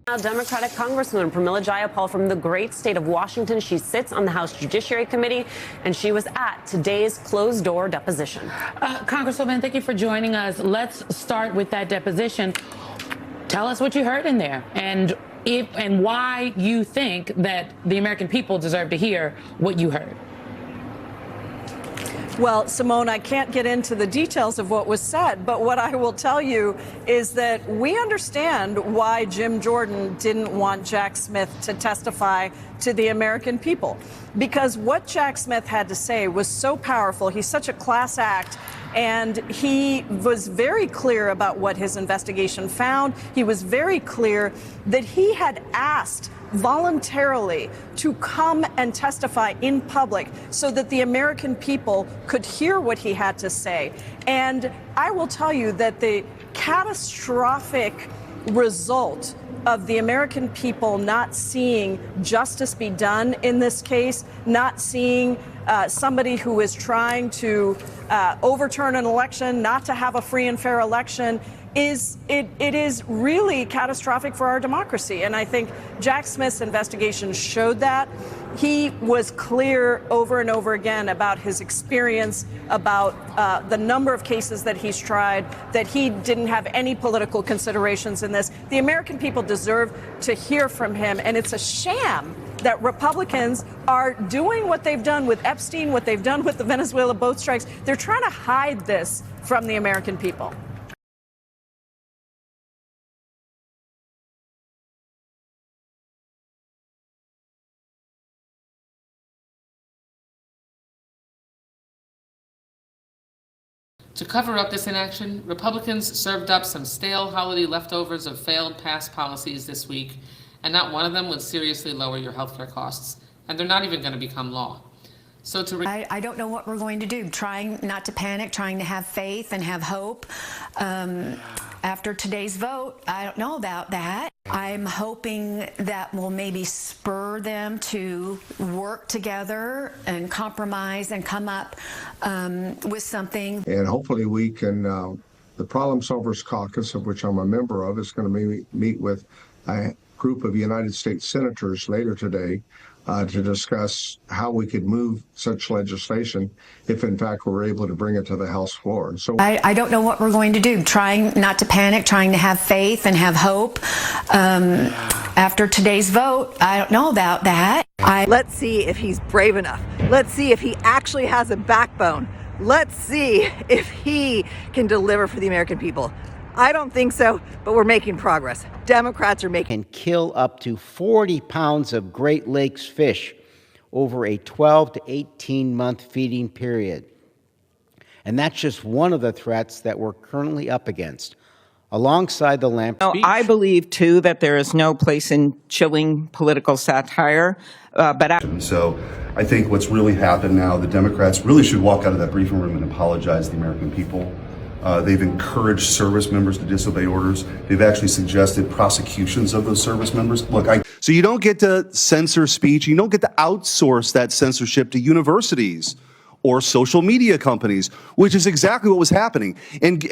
Now, Democratic Congresswoman Pramila Jayapal from the great state of Washington. She sits on the House Judiciary Committee, and she was at today's closed-door deposition. Congresswoman, thank you for joining us. Let's start with that deposition. Tell us what you heard in there, and why you think that the American people deserve to hear what you heard. Well, Simone, I can't get into the details of what was said, but what I will tell you is that we understand why Jim Jordan didn't want Jack Smith to testify to the American people, because what Jack Smith had to say was so powerful. He's such a class act, and he was very clear about what his investigation found. He was very clear that he had asked voluntarily to come and testify in public so that the American people could hear what he had to say. And I will tell you that the catastrophic result of the American people not seeing justice be done in this case, not seeing somebody who is trying to overturn an election, not to have a free and fair election, it is really catastrophic for our democracy. And I think Jack Smith's investigation showed that. He was clear over and over again about his experience, about the number of cases that he's tried, that he didn't have any political considerations in this. The American people deserve to hear from him, and it's a sham that Republicans are doing what they've done with Epstein, what they've done with the Venezuela boat strikes. They're trying to hide this from the American people. To cover up this inaction, Republicans served up some stale holiday leftovers of failed past policies this week, and not one of them would seriously lower your healthcare costs, and they're not even going to become law. So I don't know what we're going to do. Trying not to panic, trying to have faith and have hope. After today's vote, I don't know about that. I'm hoping that will maybe spur them to work together and compromise and come up with something. And hopefully we can, the Problem Solvers Caucus, of which I'm a member of, is going to meet with a group of United States senators later today to discuss how we could move such legislation if, in fact, we're able to bring it to the House floor. And so I don't know what we're going to do. Trying not to panic, trying to have faith and have hope. After today's vote, I don't know about that. Let's see if he's brave enough. Let's see if he actually has a backbone. Let's see if he can deliver for the American people. I don't think so, but we're making progress. Democrats are making. And kill up to 40 pounds of Great Lakes fish over a 12 to 18-month feeding period. And that's just one of the threats that we're currently up against. Alongside the lamp speech. I believe, too, that there is no place in chilling political satire. So I think what's really happened now, the Democrats really should walk out of that briefing room and apologize to the American people. They've encouraged service members to disobey orders. They've actually suggested prosecutions of those service members. Look, So you don't get to censor speech. You don't get to outsource that censorship to universities or social media companies, which is exactly what was happening. And